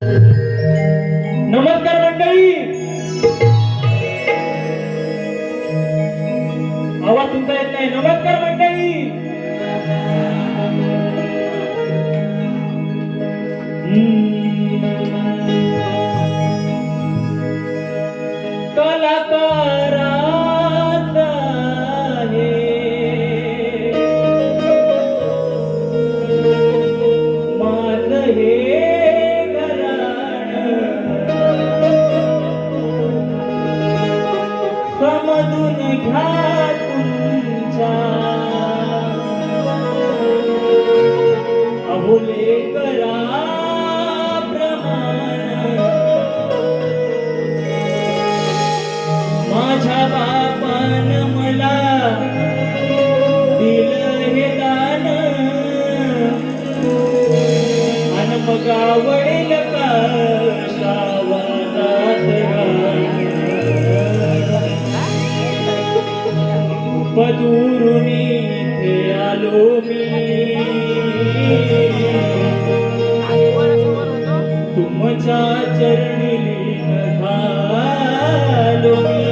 नमस्कार मंडळी. आवाज तुमचा येत नाही. नमस्कार मंडळी. कलाकारात आहे माझं हे समजून घ्या तुमच्या अबोले करा प्रमाण माझ्या बापान मला दिलं हे दान अन मग आवडेल का पदुरून इथे आलो मी तुमच्या चरणी लीन झालो मी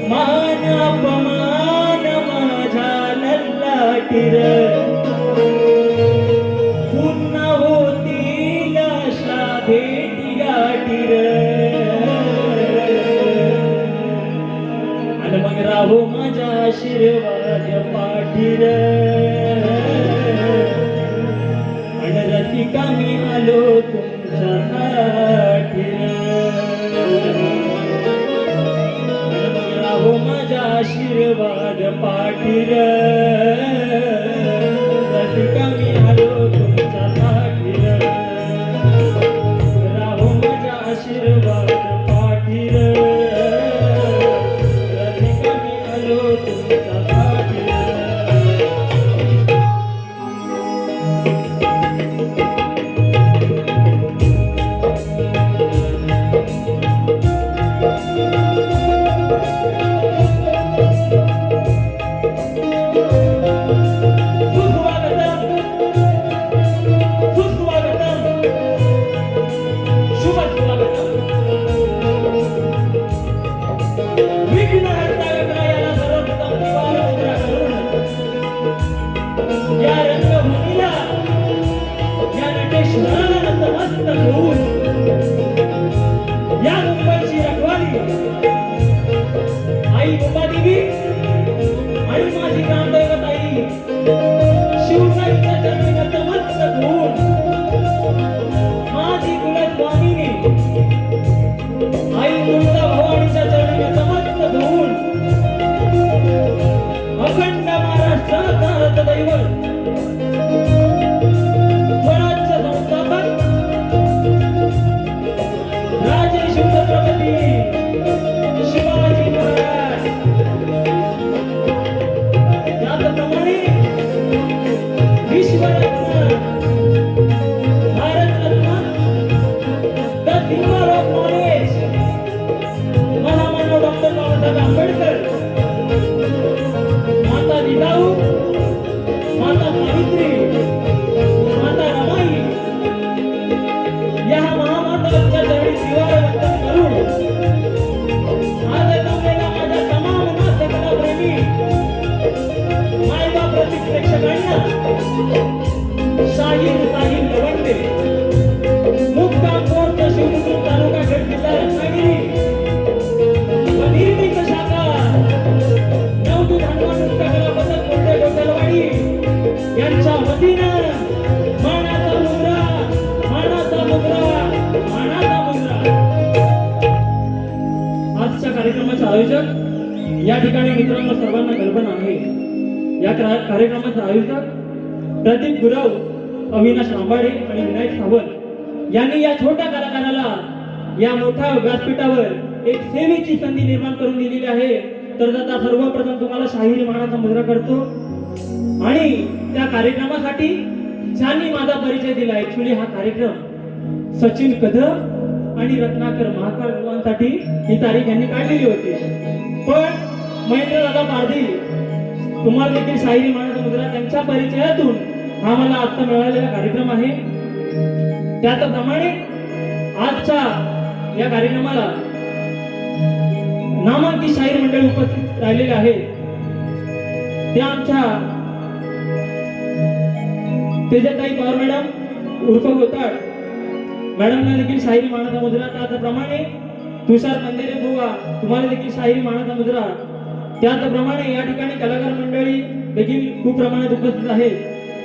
मान अपमान माझ्या ललाटीर पुन्हा होतील अशा भेटी गाठीर मग राहो माझा आशीर्वाद पाठीर आणि रसिका मी आलो तुमच्यासाठी मग राहो माझा आशीर्वाद पाठीर रसिका मी आलो तुमच्यासाठी राहो माझा आशीर्वाद पाठीर आई उपादेवी आणि माझी ग्रामदैवत आई शिवसाईच्या चरणी नतमस्तक होऊन माझी कुलस्वामिनी आई तुळजा भवानीच्या चरणी नतमस्तक होऊन अखंड महाराष्ट्राचा दैवत स्वराज्य संस्थापक राजे शिवछत्रपती शिवाजी महाराज याप्रमाणे Vishwaratna Bharat Ratna the symbol of knowledge महामानव डॉक्टर बाबासाहेब आंबेडकर माता जिजाऊ माता सावित्री माता रमाई या महामातांच्या चरणी शिवाय वंदन करून आज जमलेल्या माझ्या तमाम नाथकला प्रेमी मायबाप रसिक प्रेक्षकांना शाहीर लवंडे मुक्काम पोस्ट शिवमुद्रुक तालुका गड जिल्हा रत्नागिरी व निर्मित शाखा नवदूत हनुमान मुक्ताकला बदल कोंडे डोकलवाडी यांच्या वतीनं मानाचा मुद्रा मानाचा मुद्रा मानाचा मुद्रा. आजच्या कार्यक्रमाचे आयोजक या ठिकाणी मित्रांनो सर्वांना कल्पना आहे. या कार्यक्रमाचे आयोजक प्रदीप गुरव अविनाश रांबाडे आणि विनायक सावंत यांनी या छोट्या कलाकाराला या मोठ्या व्यासपीठावर एक सेवेची संधी निर्माण करून दिलेली आहे. तर आता सर्वप्रथम तुम्हाला शाहिरी मानाचा मुद्रा करतो आणि त्या कार्यक्रमासाठी ज्यांनी माझा परिचय दिला. ऍक्च्युली हा कार्यक्रम सचिन कदम आणि रत्नाकर महाकाळ गुरुवांसाठी ही तारीख यांनी काढलेली होती. पण महेंद्र दादा पारधी तुम्हाला देखील शाहिरी मानाचा मुद्रा त्यांच्या परिचयातून हा मला आता मिळालेला कार्यक्रम आहे. त्याचप्रमाणे आजच्या या कार्यक्रमाला नामांकित शाहीर मंडळी उपस्थित राहिलेले आहेत. त्या आमच्या तेजताई पवार मॅडम उर्फ होताळ मॅडमला देखील शाहिरी मानाचा मुद्रा. त्याचप्रमाणे तुषार पंधेरे बुवा तुम्हाला देखील शाहिरी मानाचा मुद्रा. त्याचप्रमाणे या ठिकाणी कलाकार मंडळी देखील खूप प्रमाणात उपस्थित आहेत.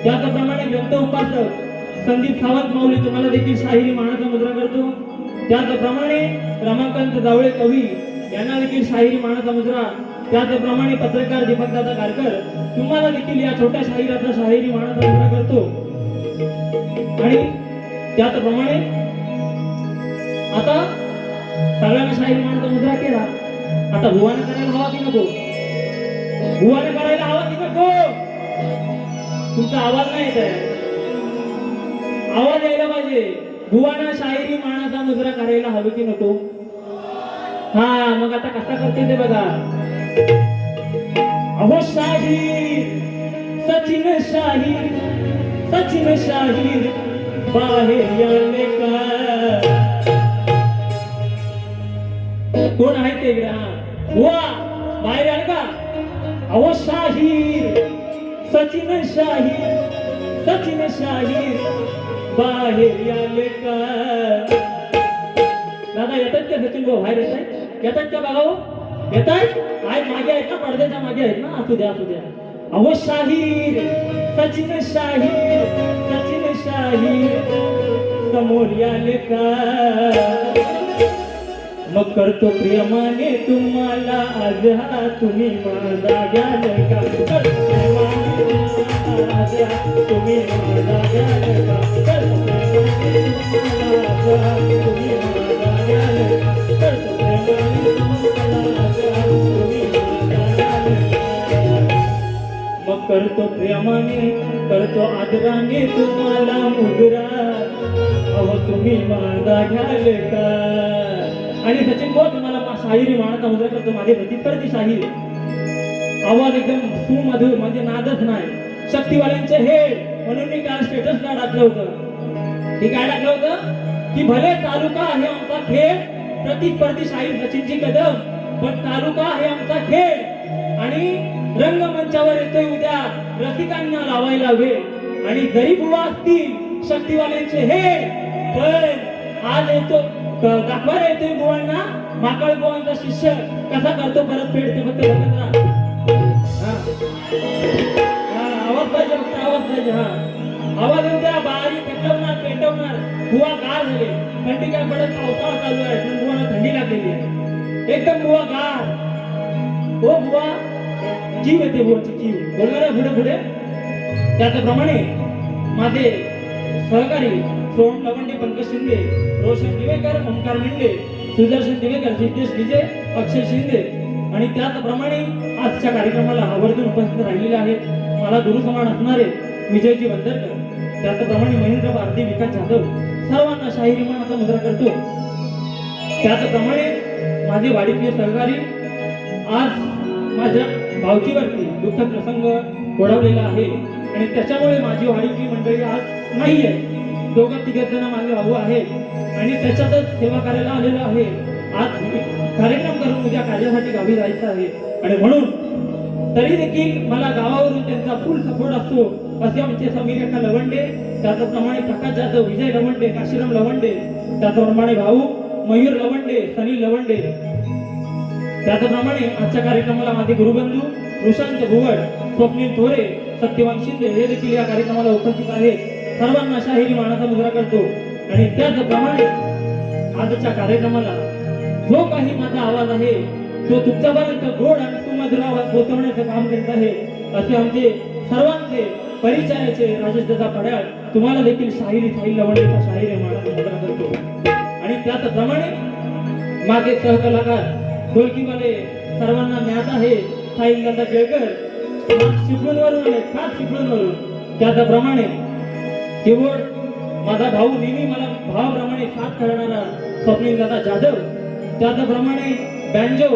त्याचप्रमाणे ग्रंथ उपासक संदीप सावंत माऊली तुम्हाला देखील शाहिरी मानाचा मुद्रा करतो. त्याचप्रमाणे रमाकांत जावळे कवी यांना देखील शाहिरी मानाचा मुद्रा. त्याचप्रमाणे पत्रकार दीपकदादा गारकर तुम्हाला देखील या छोट्या शाहिराचा शाहिरी मानाचा मुद्रा करतो. आणि त्याचप्रमाणे आता सगळ्यांना शाहिरी मानाचा मुद्रा केला. आता भुवाने करायला हवा की नको? भुवाने करायला हवा की नको? तुमचा आवाज नाही येत आहे. आवाज यायला पाहिजे. भुवाना शाहिरी मानाचा मुद्रा करायला हवी की नको? हा मग आता कसा करते ते बघा. अहो शाहीर सचिन शाहीर सचिन शाहीर बाहेर याले का? कोण आहे ते वा बाहेर आले का? अहो शाहीर सचिन शाहीर बाहेर आले का? दादा येतात का सचिन भाऊ? बाहेर येत आहे? येतात का बघा? येत आहेत? आज मागे आहेत ना, पडद्याच्या मागे आहेत ना? असू द्या असू द्या. अहो शाहीर सचिन शाहीर समोर आले का? मग करतो प्रियमाने तुम्हाला आज हा तुम्ही माझा घ्याल का? करतो प्रियमाने आज हा तुम्ही माझा घ्याल का? करतो प्रियमाने तुम्हाला आज हा तुम्ही माझा घ्याल का? करतो प्रियमाने तुम्हाला आज हा तुम्ही माझा घ्याल का? मग करतो प्रेमाने करतो आदराने तुम्हाला मुद्रा. अहो तुम्ही माझा घ्याल का? आणि सचिन भाऊ तुम्हाला शाहिरी मानाचा मुद्रा करतो. माझे प्रतिस्पर्धी शाहीर आवाज एकदम सुमधुर म्हणजे नादच नाही. शक्तीवाल्यांचे हे म्हणून मी काल स्टेटसला टाकलं होतं. हे काय टाकलं होतं की भले तालुका आहे आमचा खेळ, प्रतिस्पर्धी शाहीर सचिनची कदम, पण तालुका आहे आमचा खेळ. आणि रंगमंचावर येतोय उद्या रसिकांना लावायला वेळ. आणि जरी बुवा असतील शक्तीवाल्यांचे हे, पण आज येतो दाखवायला येतोय बुवांना माकळ बुवांचा शिष्य कसा करतो परत फेड. ते फक्त बघत राहा. आवाज पाहिजे, फक्त आवाज पाहिजे. आवाज येऊ द्या. बारीक पेटवणार बुवा गार झाले. थंडी काय पडत, पावसाळा चालू आहे पण बुवांना थंडी लागलेली आहे एकदम. बुवा गार. हो बुवा जीव येते बुवाची जीव. बोलणार आहे पुढे पुढे. त्याचप्रमाणे माझे सहकारी सोहम लवंडे, पंकज शिंदे, रोशन दिवेकर, ओंकार मेंढे, सुदर्शन दिवेकर, सिद्धेश विजय, अक्षय शिंदे आणि त्याचप्रमाणे आजच्या कार्यक्रमाला आवर्जून उपस्थित राहिलेले आहेत मला गुरुसमान असणारे विजयजी बंदरकर, त्याचप्रमाणे महेंद्र भारती, विकास जाधव सर्वांना शाहिरी मानाचा मुद्रा करतो. त्याचप्रमाणे माझे वाडीतले सहकारी आज माझ्या भावकीवरती दुःखद प्रसंग ओढवलेला आहे आणि त्याच्यामुळे माझी वाडीतली मंडळी आज नाही आहे. दोघं तिघ जण माझे भाऊ आहेत आणि त्याच्यातच सेवा करायला आलेलो आहे. आज कार्यक्रम करून उद्या कार्यासाठी गावी जायचं आहे आणि म्हणून तरी देखील मला गावावरून त्यांचा फुल सपोर्ट असतो. असे आमचे समीर अक्का लवंडे, त्याचप्रमाणे प्रकाश जाधव, विजय लवंडे, काशीराम लवंडे, त्याचप्रमाणे भाऊ मयूर लवंडे, सनील लवंडे. त्याचप्रमाणे आजच्या कार्यक्रमाला माझे गुरुबंधू रुशांत भुवड, स्वप्नील थोरे, सत्यवान शिंदे हे देखील या कार्यक्रमाला उपस्थित आहेत. सर्वांना शाहिरी मानाचा मुद्रा करतो. आणि त्याचप्रमाणे आजच्या कार्यक्रमाला जो काही माझा आवाज आहे तो तुमच्यापर्यंत गोड आणि सुमधुर आवाज पोहोचवण्याचं काम करत आहे. असे आमचे सर्वांचे परिचयाचे राजेश दादा पड्याळ तुम्हाला देखील शाहिरी साहिल लवंडेचा शाहिरी मानाचा मुद्रा करतो. आणि त्याचप्रमाणे माझे सहकलाकार ढोलकीवाले सर्वांना ज्ञात आहे साहिल दादा केळकर, चिपळूणवरून आले, खास चिपळूणवरून. त्याचप्रमाणे कीबोर्ड माझा भाऊ नेहमी मला भावाप्रमाणे साथ करणारा स्वप्नील दादा जाधव. त्याचप्रमाणे बँजो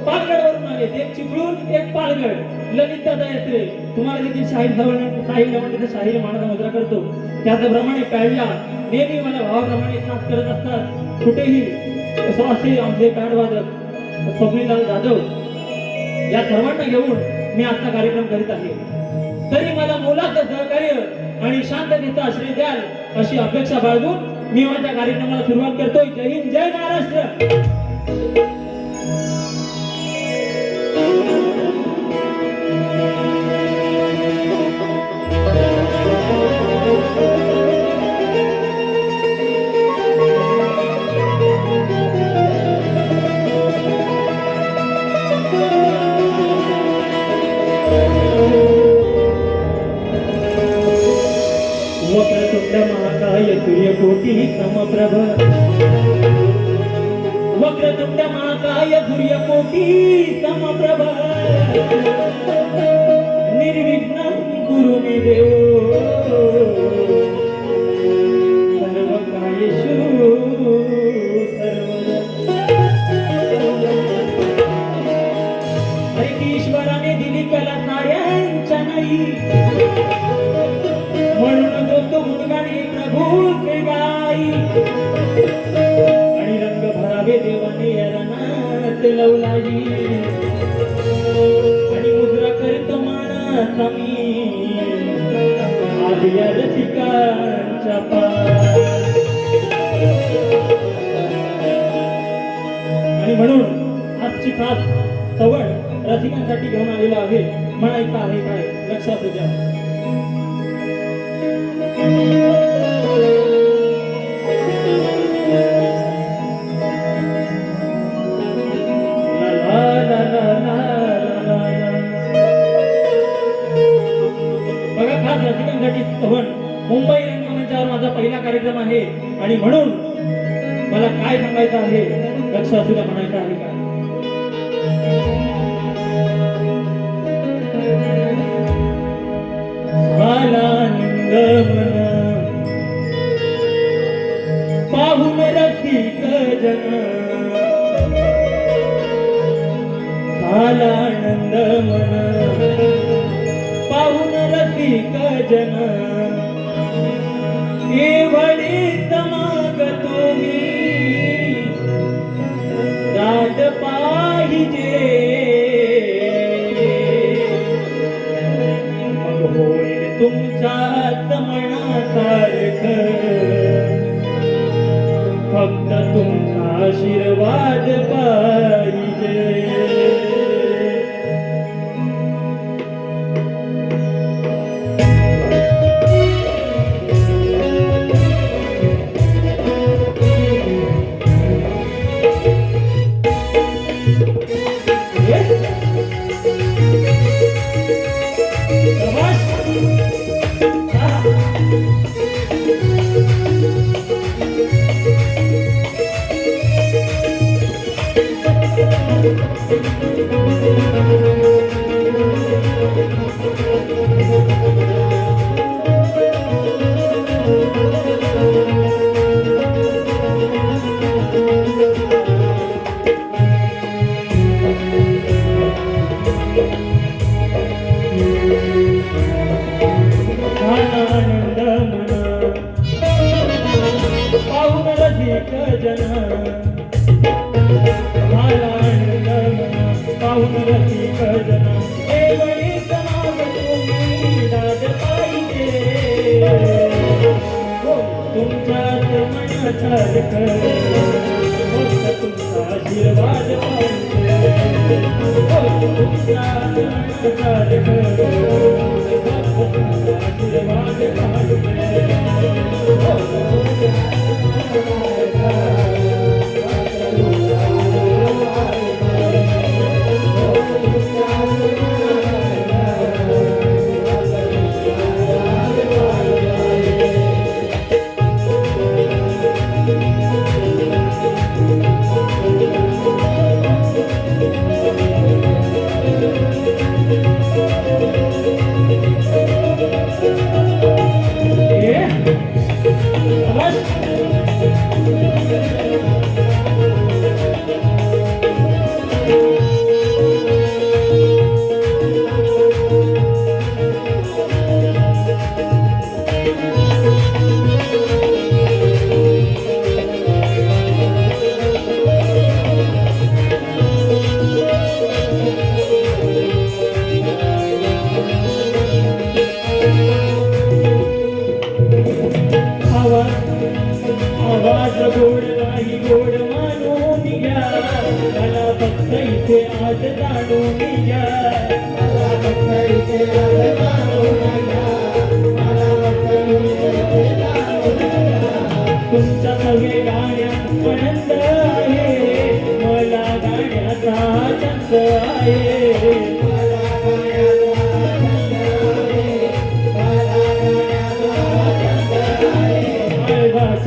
पालगडवरून आले, एक चिपळूण एक पालगड, ललित दादा येत्रे तुम्हाला देखील साहिल लवंडेचा शाहिरी मानाचा मुद्रा करतो. त्याचप्रमाणे पॅडला नेहमी मला भावाप्रमाणे साथ करत असतात कुठेही. असं असे आमचे पॅडवादक स्वप्नीलाल जाधव या सर्वांना घेऊन मी आजचा कार्यक्रम करीत आहे. तरी मला मोलाचं सहकार्य आणि शांततेचा आश्रय द्याल अशी अपेक्षा बाळगून मी माझ्या कार्यक्रमाला सुरुवात करतोय. जय हिंद, जय महाराष्ट्र. वक्रतुंड महाकाय सूर्यकोटी समप्रभ, वक्रतुंड महाकाय सूर्यकोटी समप्रभ, निर्विघ्नं कुरु मे देव सर्वकार्येषु सर्वदा. अरे की ईश्वराने दिली कला साऱ्यांच्या नाही, म्हणून तो गुणगाणी प्रभूचे गाई, आणि रंग भरावे देवाने या रणात लवलाई, आणि मुद्रा करतो मानाचा मी आधी या रसिकांच्या पाय. आणि म्हणून आजची खास सवड रसिकांसाठी घेऊन आलेला आहे. म्हणायचं आहे काय लक्षात द्या. बघा खास रसिकांसाठी सवड. मुंबई रंगमंचावर माझा पहिला कार्यक्रम आहे आणि म्हणून मला काय सांगायचं आहे लक्षात सुद्धा म्हणायचं आहे काय. आनंद मना पाहून रसिक जन, आनंद मना पाहून रसिक जन, केवळे समागतो मी राज पाहिजे, मग होईल तुमच्याच मनासारखं, फक्त तुमचा आशीर्वाद पाहिजे.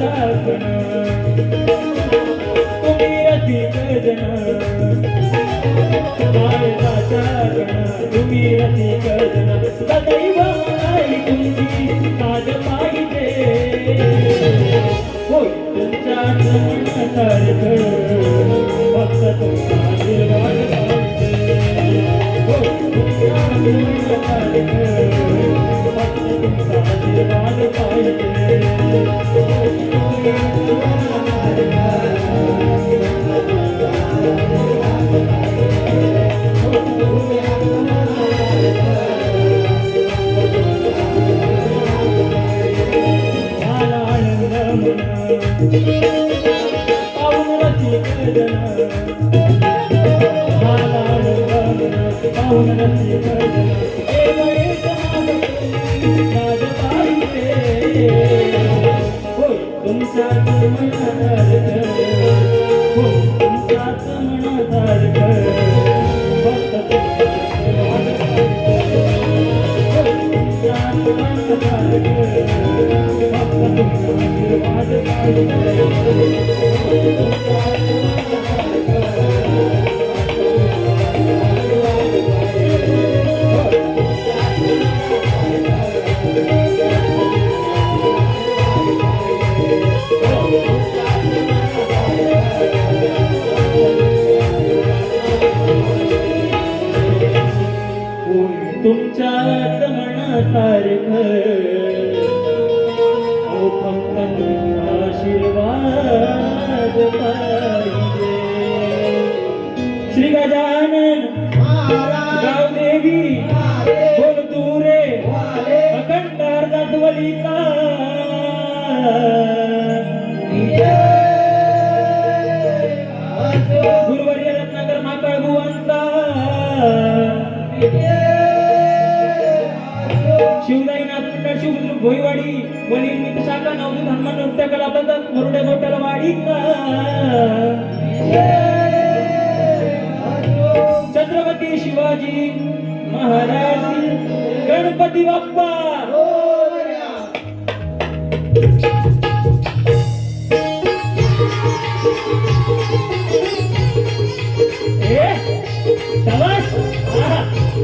कण तुम्ही रसिक जन काळजाचा कण तुम्ही रसिक जन सदैव मनाई तुमची साध पाहिजे होय तुमच्याच मनासारखं फक्त तुमचा आशीर्वाद पाहिजे होय तुमच्याच मनासारखं फक्त तुमचा आशीर्वाद पाहिजे पाहून रसिक जन पाहून रसिक जन एक राज पाहिजे होय तुमच्याच मनासारखं होय तुमच्याच मनासारखं फक्त तुमच्याच मनासारखं फक्त तुमच्याच मनासारखं फक्त तुमचा आशीर्वाद पाहिजे श्री गजानन गावदेवी बोल तू रे अखंड अर्धात्वलिका गुरुवर्य रत्नाकर माकळ बुवांचा शिवदाईनाथ मंडळ शिवबुद्रुक भोईवाडी व निर्मित शाखा नवदूत हनुमान नृत्य कला पथक मुरुडे गोटलवाडी छत्रपती शिवाजी महाराज गणपती बाप्पा शाबाश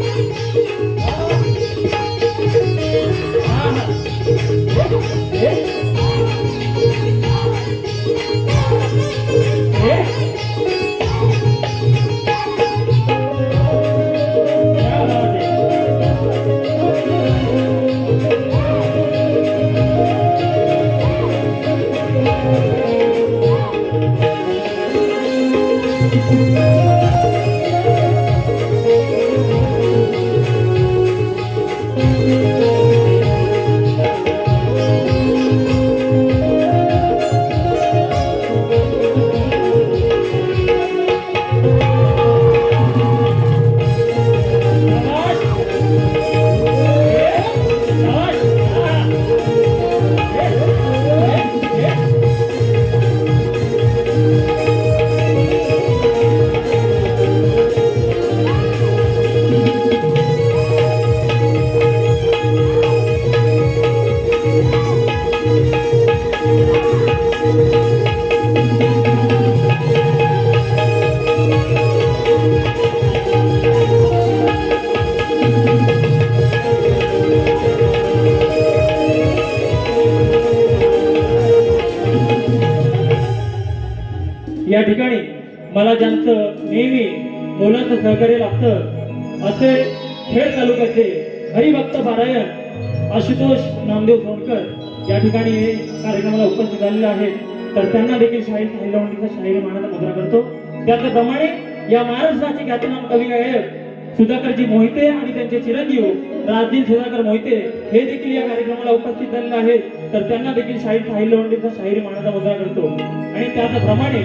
या ठिकाणी मला ज्यांचं नेहमी मोलाचं सहकार्य लागतं असे खेड तालुक्याचे हरिभक्त पारायण आशुतोष नामदेव सोनकर या ठिकाणी कार्यक्रमाला उपस्थित झालेले आहेत तर त्यांना देखील शाहीर साहिलवंतीचा शाहीर मानाचा मुद्रा करतो त्याचप्रमाणे या महाराष्ट्राचे ख्यातनाम कवी गायक सुधाकरजी मोहिते आणि त्यांचे चिरंजीव राजदीन सुधाकर मोहिते हे देखील या कार्यक्रमाला उपस्थित झालेले आहेत तर त्यांना देखील शाहीर साहिलवंतीचा शाहीर मानाचा मुद्रा करतो आणि त्याचप्रमाणे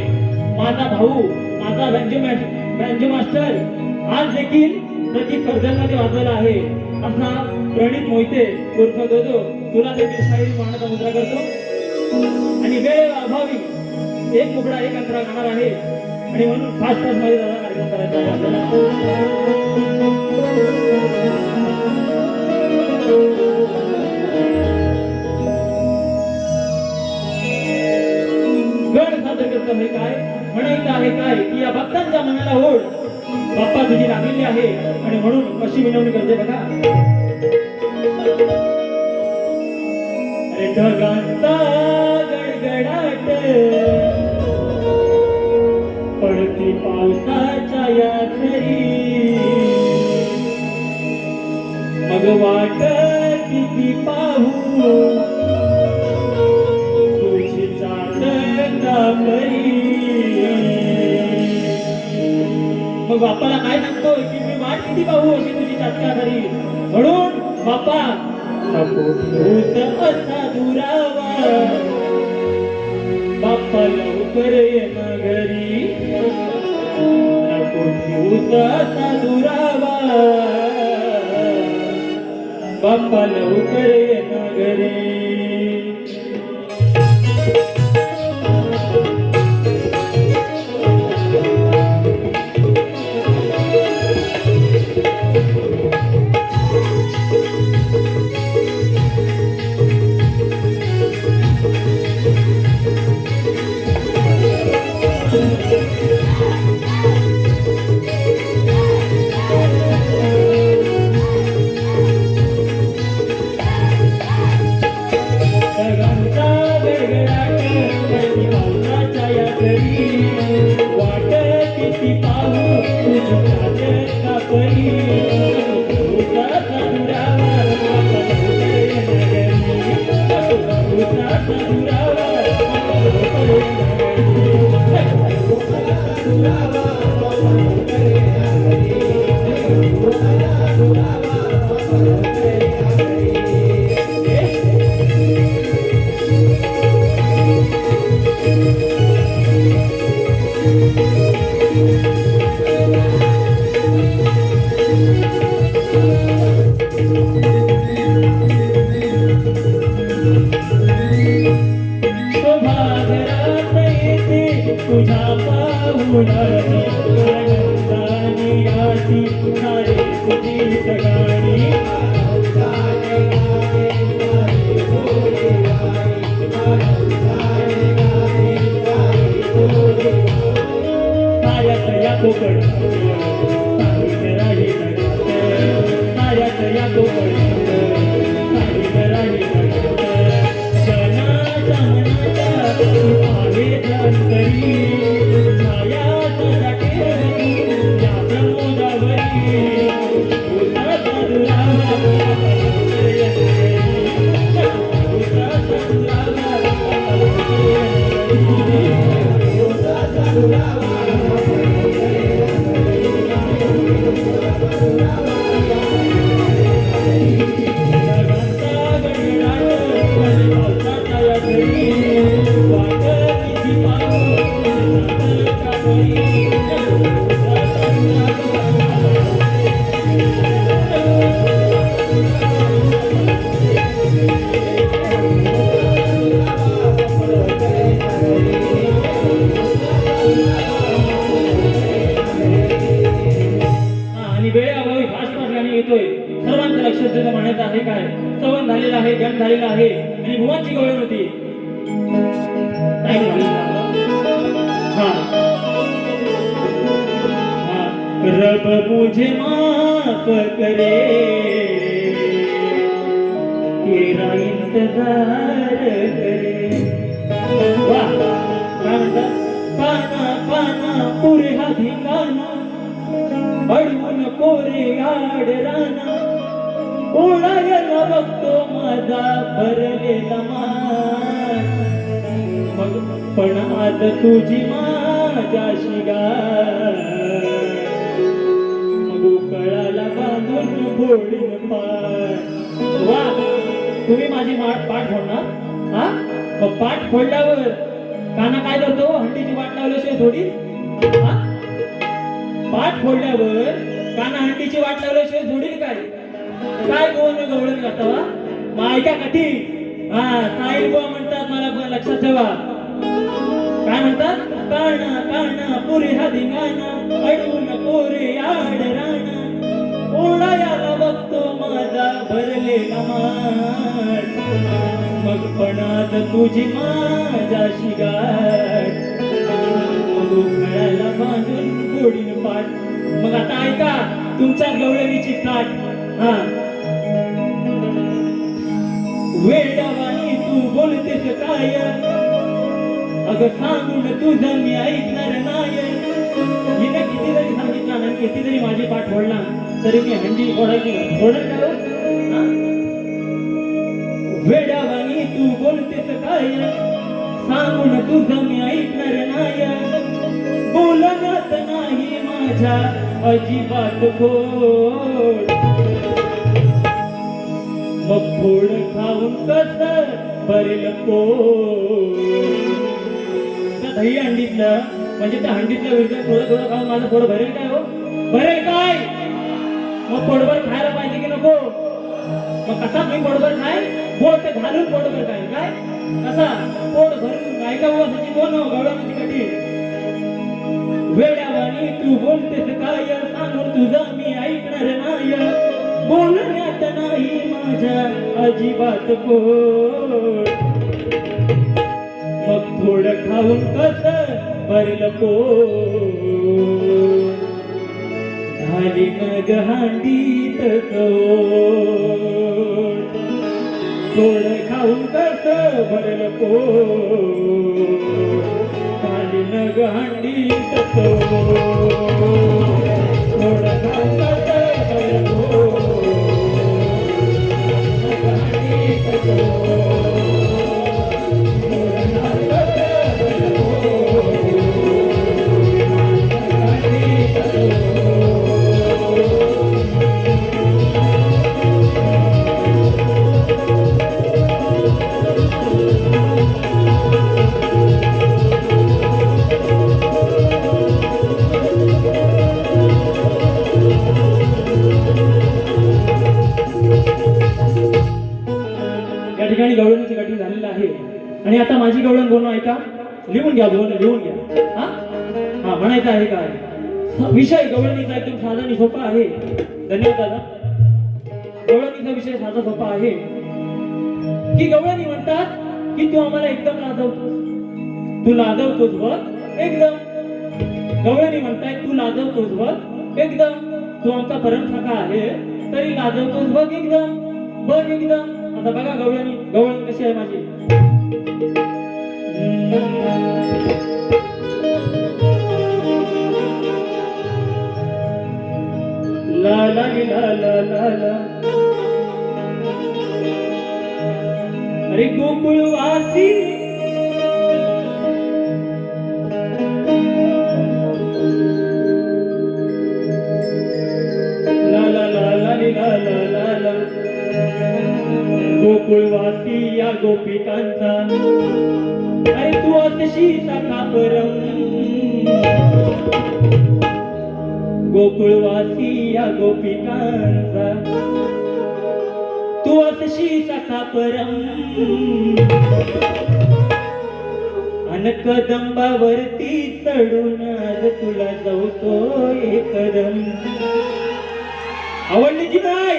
माझा भाऊ माझा बँजो मास्टर आज देखील प्रतीक कर्जलमध्ये वाजवला आहे असा प्रणित मोहिते उर्फ दोदो तुला देखील शाहीर मानाचा मुद्रा करतो आणि वेळ अभावी एक मुकडा एक अंतरा गाणार आहे आणि म्हणून फास्ट मध्ये जरा कार्यक्रम करायचा आहे आपल्याला म्हणायचं आहे काय म्हणायचं आहे काय की या भक्तांच्या मनाला ओढ बाप्पा तुझी लागलेली आहे आणि म्हणून कशी विनवणी करते बघा. अरे ढगांचा गडगडाट पडती पावसाच्या या सरी मग वाट किती पाहू तुझी चांदता करी. मग बाप्पाला काय सांगतोय की मी वाट किती पाहू अशी तुझी चाचका करी. म्हणून बाप्पा नको ठेवूस असा दुरावा बाप्पा लवकर ये ना घरी. नको ठेवूस असा दुरावा बाप्पा लवकर ये ना घरी. सर्वांचं लक्ष देणं मान्यता आहे काय सवन झालेला आहे जन्म झालेला आहे आणि भुवांची गवळण होती. रब मुझे माफ करे तेरा इंतजार करे. वाह काय म्हणतात पाना पाना पुरे हा धिंगाणा अडवून कोरे आड राना ओळायला बघतो माझा भरलेला मान. मग पण आज तुझी माझ्याशी गाठ मग कळाला बांधून फोडीन पाठ. वा तुम्ही माझी पाठ फोडणार हा मग पाठ फोडल्यावर काना काय करतो हंडीची वाट लावल्याशिवाय थोडी हा पाठ फोडल्यावर काना हंडीची वाट लावल्याशिवाय जोडील काय काय गोवन गवळण करता मायका काठी हा साईल बुवा म्हणतात मला लक्षात ठेवा काय म्हणतात काना काना पुरे हा धिंगाणा अडवून कोरे आड राणा ओढायला बघतो माझा भरलेला मान. मग पण आज तुझी माझ्याशी गाठ मग आता ऐका तुमच्या गवळणीची काट. हा, वेडवाणी तू बोलतेस काय, अगं सांगून तुझं मी ऐकणार नाही. हिने किती जरी सांगितलं आणि किती जरी माझी पाठ फोडला तरी मी हंडी फोडायची फोडत काय हो? वेडवाणी तू बोलतेस काय, सांगून तुझं मी ऐकणार नाही. बोलण्यात नाही माझ्या अजिबात गोड, मग फोड खाऊन कसं भरेल पोट. त्या दही हंडीतलं म्हणजे त्या हंडीतलं विरजण थोडं थोडं खाऊन माझं पोट भरेल काय हो? भरेल काय? मग पोटभर खायला पाहिजे की नको? मग कसा मी पोटभर खाय? बोट घालून पोटभर खाय काय? कसा पोट भरून ऐका उवासाची कोण गवळणाची कठी. वेड्यावानी तू बोलतेस काय, सांगून तुझं मी ऐकणार नाही. बोलण्यात नाही माझ्या अजिबात पोट, मग थोडं खाऊन कसं भरलं पोट. झाली मग हांडीत कौड, थोडं खाऊन कसं भरलं पोट. झाली मग हांडीत कौड, थोडं खाऊन कसं भरलं पोट. या ठिकाणी गवळणीची कटिंग झालेली आहे आणि आता माझी गवळण बोलणं ऐका, लिहून घ्या, बोलणं लिहून घ्या. हा हा म्हणायचं आहे काय? विषय गवळणीचा एकदम साधा आणि सोपा आहे. धन्यवाद दादा. गवळणीचा विषय साधा सोपा आहे की गवळणी म्हणतात की तू आम्हाला एकदम लाजवतोस, तू लाजवतोस बघ एकदम. गवळणी म्हणताय तू लाजवतोस बघ एकदम, तू आमचा परम सखा आहे तरी लाजवतोस बघ एकदम, बघ एकदम. आता बघा गवळणी गवळणी कशी आहे माझी. ला ला ला ला ला ला. अरे गोकुळवासी ला ला ला ला ला ला ला ला. गोकुळवासी या गोपिकांचा, अरे तू अतशी सखा परम. गोकुळवासी या गोपिकांचा, तू अतशी सखा परम. अन कदंबावरती चढून आज तुला जाऊतो एकदम. आवडली की नाही?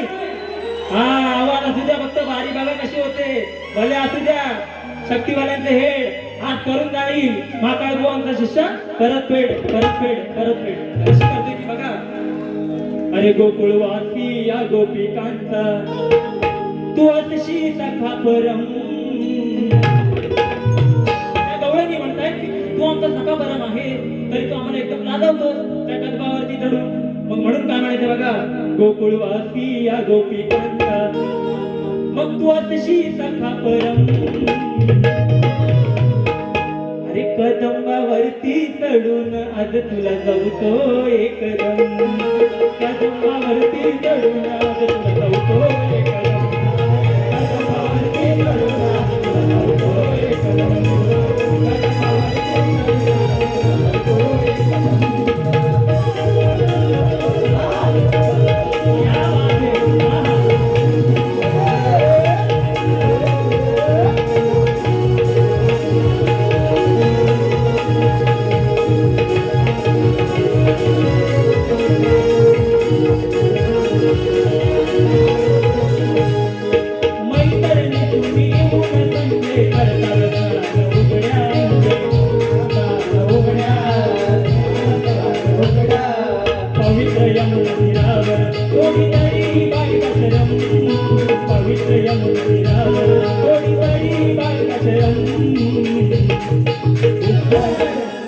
हा, आवाज असू द्या फक्त. बारी बघा कशी होते, भले असू द्या. शक्तीवाल्यांचे हेड हात करून जाईल. महाकाळ बुवांचा शिष्य परत फेड परत फेड परत फेड कशी करते की बघा. अरे गोकुळवासी या गोपिकांचा, तू अतशी सखा परम. गवळणी म्हणताय की तू आमचा सखा परम आहे तरी तू आम्हाला एकदम लाजवतो त्या कदबावरती चढून. मग म्हणून काय म्हणायचं बघा, गोकुळवासी या गोपिकांचा, मग तू अतशी सखा परम. अरे कदंबावरती चढून आज तुला जाऊतो एकदम. कदंबावरती चढून आज तुला जाऊतो एकदम. कदंबावरती चढून आज तुला जाऊतो एकदम. मैत्रिणी तुम्ही येऊन संजय करताल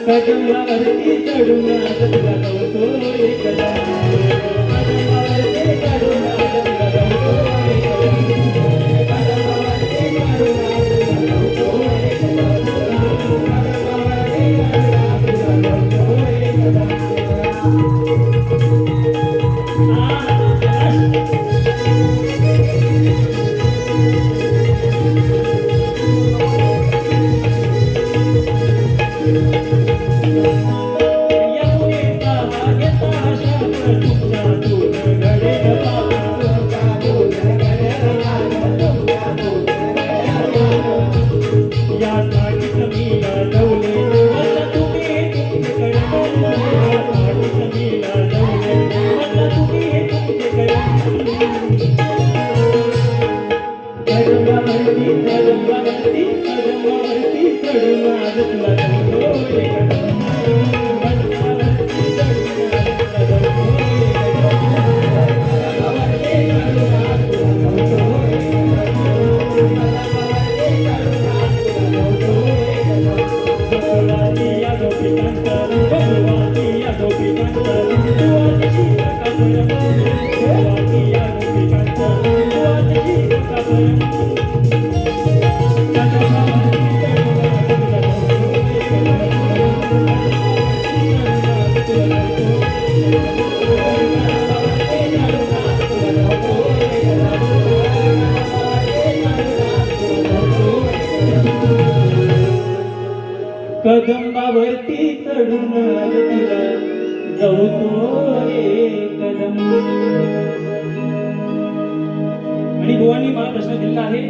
कदमावरती चढून आज तुला गवतो एक कदम. कदमावरती चढून आज तुला गवतो एक कदम. कदमावरती चढून आज तुला गवतो एक कदम. कदमावरती चढून आज तुला गवतो एक कदम. कदंबावरती चढून तुला जाऊतो एक कदम. आणि बुवांनी मला प्रश्न दिला आहे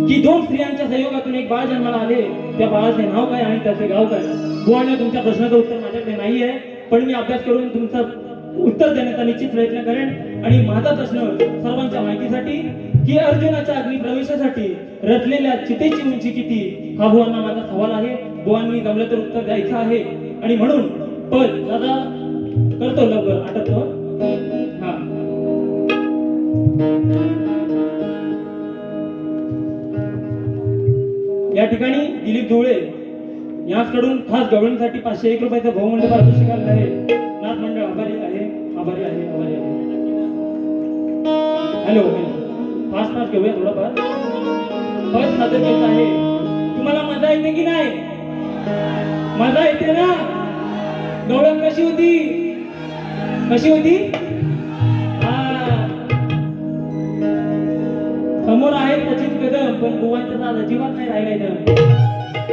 की दोन स्त्रियांच्या संयोगातून एक बाळ जन्माला आले, त्या बाळाचे नाव काय आणि त्याचे गाव काय. बुवांनी तुमच्या प्रश्नाचं उत्तर माझ्याकडे नाही आहे, पण मी अभ्यास करून तुमचं उत्तर देण्याचा निश्चित प्रयत्न करेन. आणि माझा प्रश्न सर्वांच्या माहितीसाठी की अर्जुनाच्या अग्नी प्रवेशासाठी रचलेल्या चितेची उंची किती, हा बुवांना माझा सवाल आहे. बुवांनी जमलं तर उत्तर द्यायचं आहे. आणि म्हणून पण दादा करतो लवकर आटपतो. हा या ठिकाणी दिलीप धुळे याचकडून खास गवळणीसाठी 501 रुपयाचा बहुमूल्य पारितोषिक आलेलं आहे. नाथ मंडळ आभारी आहे, आभारी आहे, आभारी आहे. हॅलो फास्ट घेऊया थोडंफार. फर्स्ट सादर करत आहे. तुम्हाला मजा येते की नाही? मजा येते ना? गवळण कशी होती? कशी होती? समोर आहे त्याचीच कदम, पण बुवांचा नाद अजिबात नाही राहिला इथं.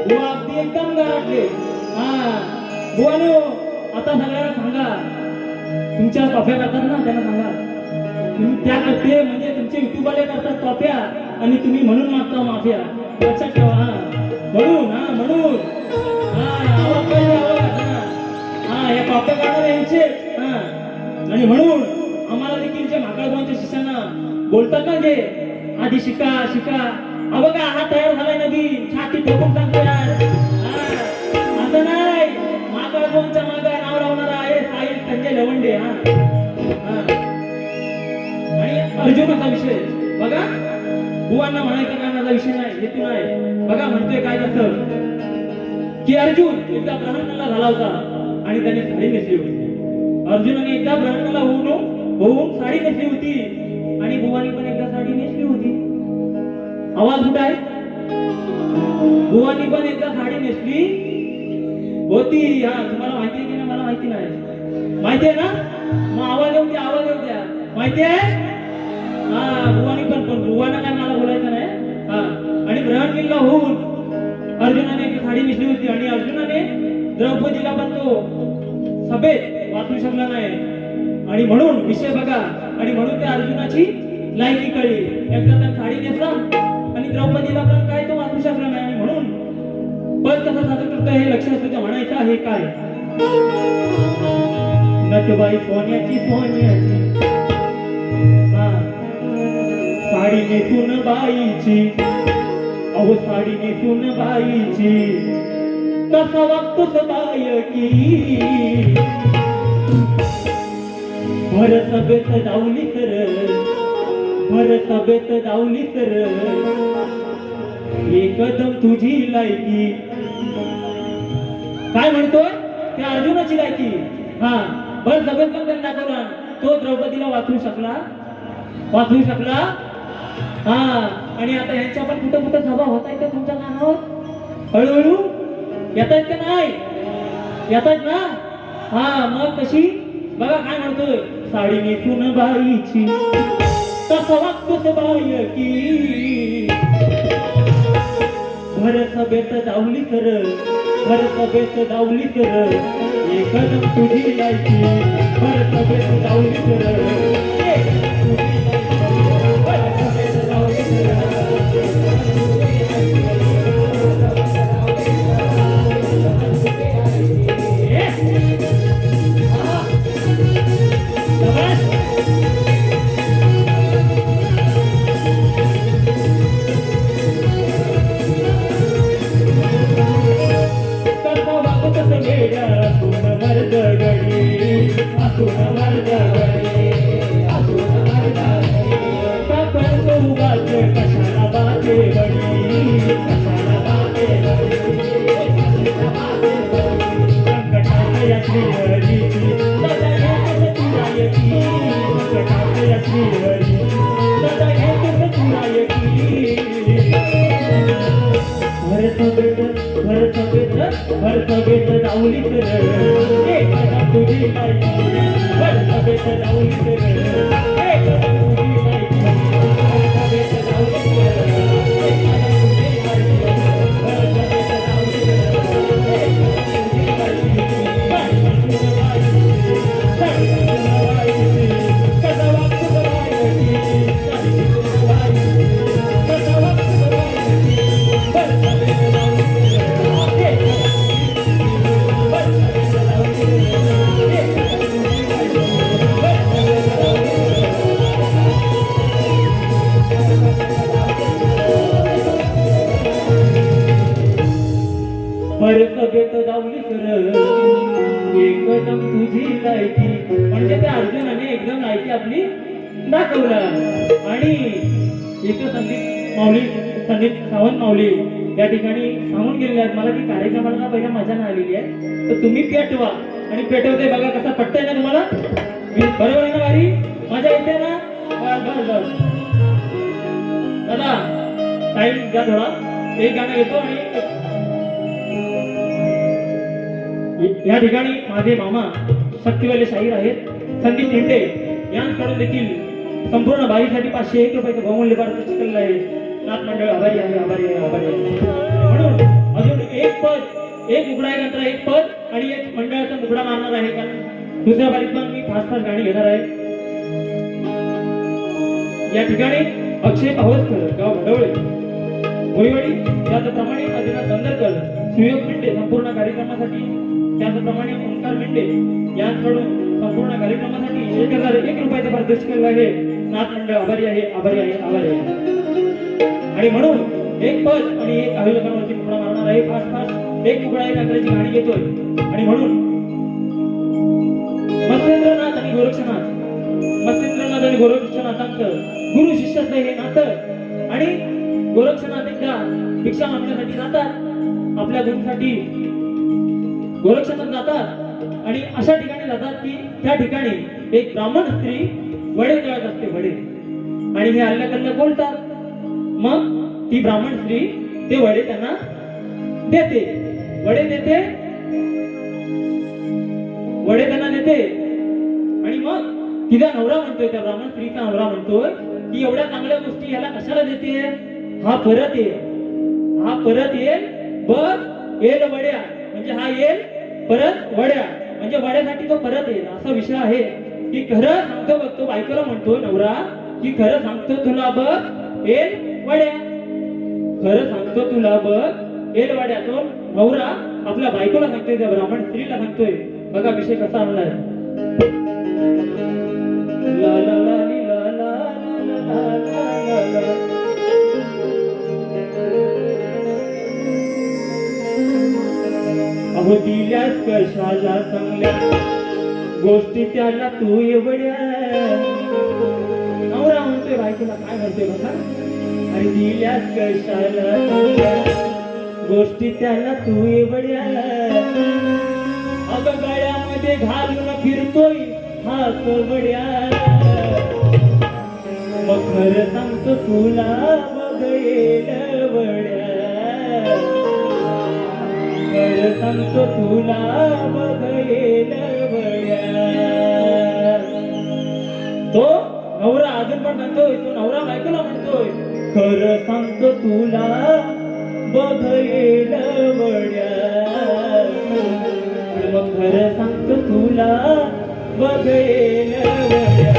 बुवा अगदी एकदम गारटले. बुवानो आता सगळ्यांना सांगा, तुमच्या कॉफ्या करतात ना त्यांना सांगा, तुम्ही त्या करते म्हणजे तुमचे युट्यूबवाले करतात कॉफ्या आणि तुम्ही म्हणून मागता माफिया. लक्षात ठेवा. म्हणून म्हणून आवाज पाहिजे, आवाज. या कॉफ्या काढणार यांचे. आणि म्हणून आम्हाला देखील जे माकडबांच्या शिष्यांना बोलतात ना जे आधी शिका शिका, बघा हा तयार झालाय नवीन, छाती ठोकून सांगतो यार. असं नाही, माकडबांच्या मागे नाव लावणारा आहे साहिल संजय लवंडे. आणि अर्जुनाचा विषय बघा, बुवांना म्हणायचा कारणाचा विषय नाही, हेतू नाही. बघा म्हणतोय काय कसं की अर्जुन एकदा ब्रह्मणाला झाला होता आणि त्याने साडी नेसली होती. अर्जुनाने एकदा ब्रह्मणाला होऊन साडी नेसली होती आणि बुवानी पण एकदा साडी नेसली होती. आवाज कुठे आहे? बुवानी पण एकदा साडी नेसली होती. तुम्हाला माहिती आहे की नाही? मला माहिती नाही. माहिती आहे ना? मग आवाज येऊ द्या, आवाज येऊ द्या. माहिती आहे? बुवानी पण बुवांना काय मला बोलायचं नाही. आणि ब्रह्मणला होऊन अर्जुनाने एक साडी नेसली होती आणि अर्जुनाने द्रौपदीला पण तो सभेत वाचू शकला नाही. आणि म्हणून विषय बघा, आणि म्हणून त्या अर्जुनाची लायकी कळली. एकदा त्या साडी नेसला आणि द्रौपदीला पण काय तो वाचू शकला नाही. आणि म्हणून पद कसं सादर करतं हे लक्षात तुझ्या म्हणायचं आहे काय, नटबाई सोन्याची सोन्याची साडी नेसून बाईची, अहो साडी नेसून बाईची कसा वागतोस बाय की, भर सभेत जाऊली तर, भर सभेत जाऊली तर एकदम तुझी लायकी, काय म्हणतोय ते अर्जुनाची लायकी. हा बस जबरदस्त त्यांनी दाखवला. तो द्रौपदीला वाचवू शकला, वाचवू शकला. हा आणि आता यांच्या पण कुठं कुठं सभा होत आहे का तुमच्या कानावर? हळूहळू येत आहेत का नाही? येत आहेत ना? हा मग कशी बघा काय म्हणतोय, साडी नेसून बाईची तसं वागतोस बायकी, भर सभेत जावली कर, भर सभेत जावली कर, एकदम तुझी लायकी, भर सभेत जावली कर, एकदम तुझी लायकी, भर सभेत जावली कर. एकदम तुझी लायकी म्हणजे त्या अर्जुनाने एकदम लायकी आपली दाखवला. आणि इथं संदीप सावंत माऊली या ठिकाणी सांगून गेलेले आहेत मला की कार्यक्रमाला पहिला मजा नाही आलेली आहे, तर तुम्ही पेटवा. आणि पेटवते बघा कसा पटतंय ना तुम्हाला, बरोबर आहे ना? भारी मजा येते ना? बस बस दादा टाइम द्या थोडा, एक गाणं घेतो. आणि या ठिकाणी माझे मामा शक्तिवाले शाहीर आहेत संदीप झेंडे यांकडून देखील संपूर्ण बाईसाठी 501 रुपयाचं बहुमूल्य पारितोषिक केलेलं आहे. नाथ मंडळ आभारी आहे, आभारी आहे, आभारी आहे. म्हणून अजून एक पद, एक मुगडा आहे नंतर एक पद आणि एक मंडळाचा मुगडा मारणार आहे, कारण दुसऱ्या बारीत पण मी फास्ट गाणी घेणार आहे. या ठिकाणी अक्षय पावसकर गाव भडवळे भोईवाडी, त्याचप्रमाणे आदिनाथ बंदरकर, सुयोग मिंडे संपूर्ण कार्यक्रमासाठी, त्याचप्रमाणे ओंकार मिंडे यांकडून संपूर्ण कार्यक्रमासाठी 1001 रुपयाचं पारितोषिक केलेलं आहे. नाथ मंडळ आभारी आहे, आभारी आहे, आभारी आहे. आणि म्हणून एक पद आणि एक आयोजकांवरती मुगडा मारणार आहे. फास्ट एक मुगडा एक अंग्रेजी गाणी घेतोय. आणि म्हणून मत्स्येंद्रनाथ आणि गोरक्षनाथ, मत्स्येंद्रनाथ आणि गोरक्षनाथांचं गुरु शिष्याचं हे नातं. आणि गोरक्षनाथ एकदा भिक्षा मागण्यासाठी जातात, आपल्या गुरुसाठी गोरक्षनाथ जातात आणि अशा ठिकाणी जातात की त्या ठिकाणी एक ब्राह्मण स्त्री वडे तळत असते, वडे. आणि हे अल्लकल्ल बोलतात. मग ती ब्राह्मण स्त्री ते वडे त्यांना देते, वडे देते, वडे त्यांना देते. आणि मग तिचा नवरा म्हणतोय, त्या ब्राह्मण स्त्रीचा नवरा म्हणतोय की एवढ्या चांगल्या गोष्टी ह्याला कशाला देते, हा परत येईल, हा परत येईल, बस येल वड्या म्हणजे हा येईल परत वड्या म्हणजे वड्यासाठी तो परत येईल, असा विषय आहे. की खरं सांगतो बघ, तो बायकोला म्हणतो नवरा की खरं सांगतो तुला बघ येल वड्या, खरं सांगतो तुला बघ येल वड्या. तो नवरा आपल्या बायकोला सांगतोय, त्या ब्राह्मण स्त्रीला सांगतोय. बघा विषय कसा आणलाय. ला ला ला ला ला ला ला ला. अहो दिल्यास कशाला चांगल्या गोष्टी त्याला तू एवढ्या, नवरा म्हणतोय बायकोला, काय म्हणतोय बघा. आणि दिल्यास कशाला चांगल्या गोष्टी त्याला तू एवढ्या, मध्ये घालून फिरतोय हात वड्या मग खरं सांगतो तुला बघेल वड्या खरं सांगतो तुला बघेल वड्या तो नवरा अजून पण म्हणतोय तो नवरा बायकोला म्हणतोय खरं सांगतो तुला बघेल वड्या मग खरं सांगतो तुला बघेल वड्या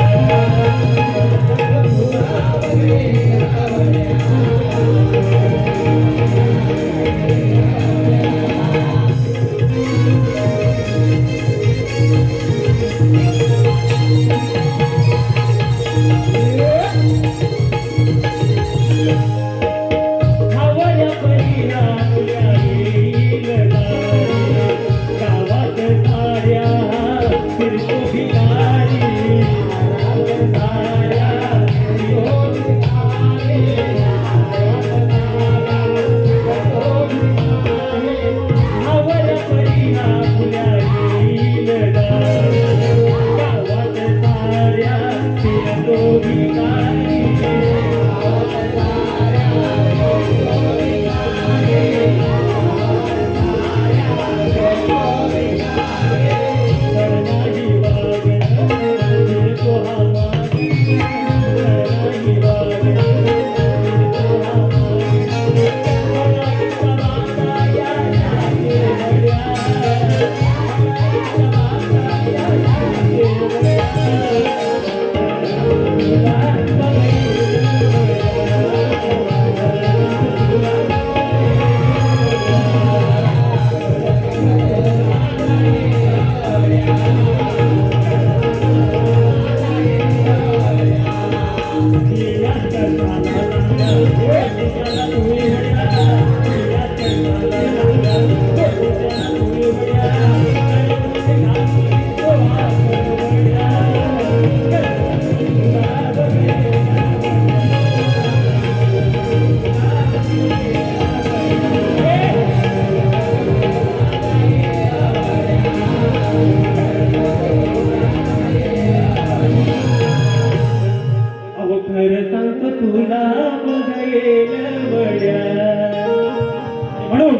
म्हणून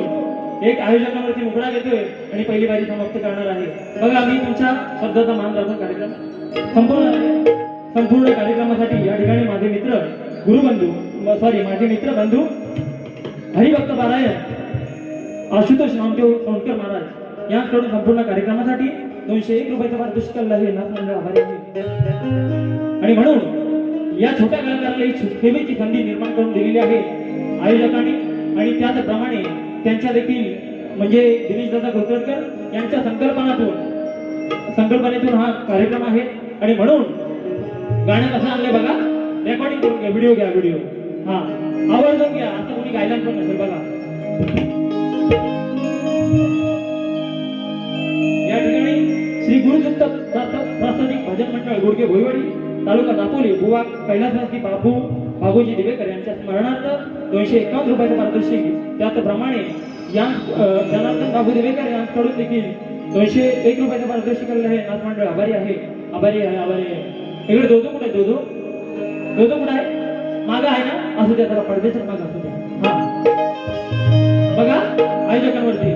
एक आयोजकावरती उघडा घेतोय आणि पहिली बाजी समाप्त करणार आहे. बघा मी तुमच्या शब्दाचा मान राखून कार्यक्रम संपूर्ण कार्यक्रमासाठी या ठिकाणी माझे मित्र गुरुबंधू माझे मित्र बंधू हरिभक्त पारायण आशुतोष नामदेव सोनकर महाराज यांकडून संपूर्ण कार्यक्रमासाठी 201 रुपयाचा पारितोषिक आहे. नाथ मंडळ आभारी आहे. आणि म्हणून या छोट्या कलाकाराला ही सेवेची संधी निर्माण करून दिलेली आहे आयोजकांनी आणि त्याचप्रमाणे त्यांच्या देखील म्हणजे दिनेश दादा कोथरकर यांच्या संकल्पनेतून हा कार्यक्रम आहे. आणि म्हणून गाणं कसं आणलंय बघा, रेकॉर्डिंग करून घ्या, व्हिडिओ घ्या, व्हिडिओ हा आवर्जून घ्या. आता कोणी गायला पण नसेल बघा. या ठिकाणी श्री गुरुदत्त प्रासादिक भजन मंडळ गुडगे भोईवाडी तालुका दापोली बुवा कैलासवासी बाबूजी दिवेकर यांच्या स्मरणार्थ 251 रुपयाचं पारितोषिक. त्याचप्रमाणे या जनार्दन बाबू दिवेकर यांच्याकडून देखील 201 रुपयाचं पारितोषिक आहे. नाथ मंडळ आभारी आहे. इकडे दोदो कुठे दोदो कुठे आहे? मागा आहे ना, असू द्या, त्याला पडद्याच्या मागा असू द्या. हा बघा आयोजकांवरती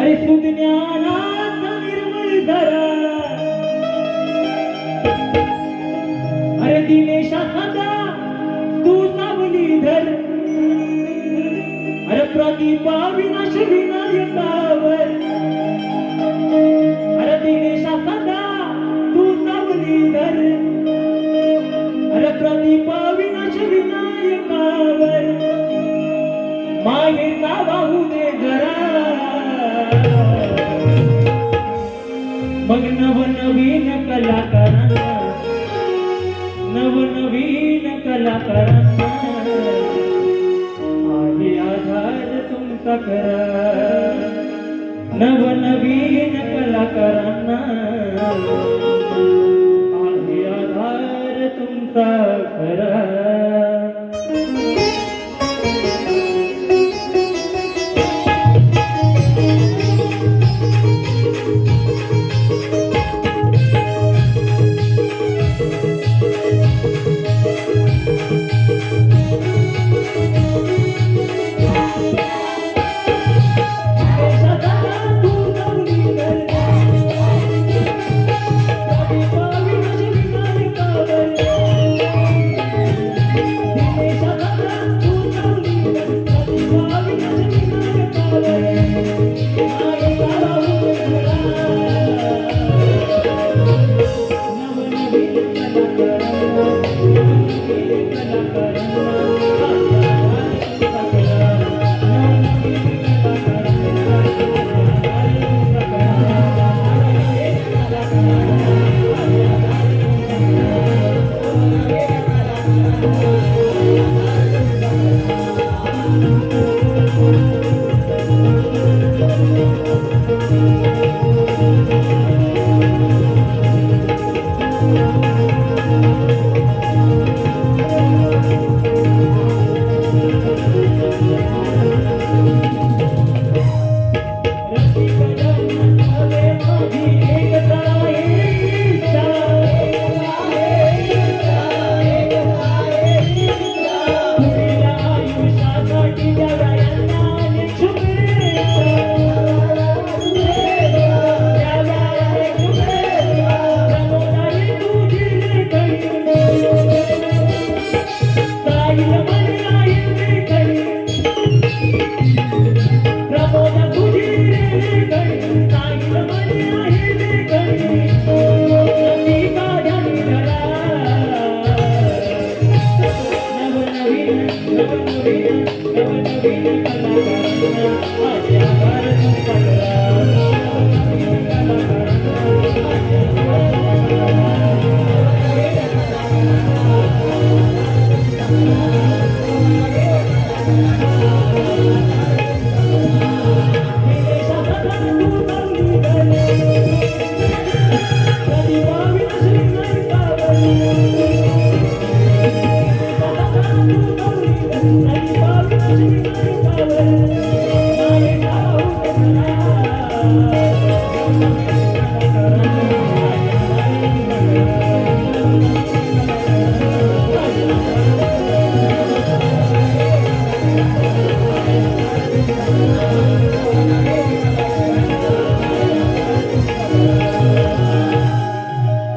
अरे सुज्ञानाचा निर्मळ धरा, अरे दिनेशाचा तू सावली धर, अरे प्रदीपा विनाश विनायकावर, अरे दिनेशाचा तू सावली धर, अरे प्रदीपा विनाश विनायकावर, मायेचा वाहू दे जरा, मग नवनवीन कलाकारांना आहे आधार तुमचा करा, नवनवीन कलाकारांना आहे आधार तुमचा करा.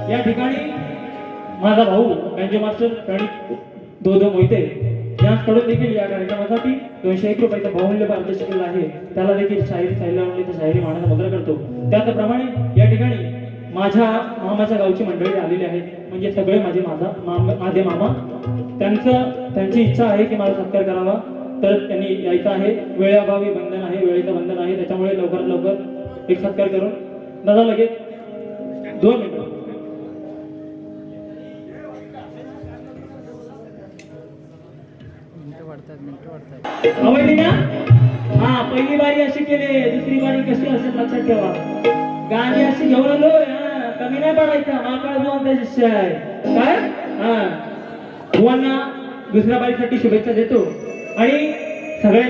या ठिकाणी माझा भाऊ बँजो मास्टर प्रणित दोदो मोहिते यांकडून देखील या कार्यक्रमासाठी 201 रुपयाचा बहुमूल्य पारितोषिक केलेला आहे. त्याला देखील शाहिरी साहिल्या म्हणले तर शाहिरी मानाचा मुद्रा करतो. त्याचप्रमाणे या ठिकाणी माझ्या मामाच्या गावची मंडळी आलेली आहेत, म्हणजे सगळे माझे मामा. त्यांची इच्छा आहे की माझा सत्कार करावा, तर त्यांनी यायचं आहे. वेळेअभावी बंधन आहे, वेळेचं बंधन आहे, त्याच्यामुळे लवकरात लवकर एक सत्कार करून दादा लगेच 2 मिनिटं. आवडली ना? हा, पहिली बारी अशी केली, दुसरी बारी कशी असेल लक्षात ठेवा. गाणी अशी घेऊन आलो, कमी नाही पडायचा. माकाळ बुवांचा शिष्य आहे काय. हा, बुवांना दुसऱ्या बारीसाठी शुभेच्छा देतो आणि सगळ्या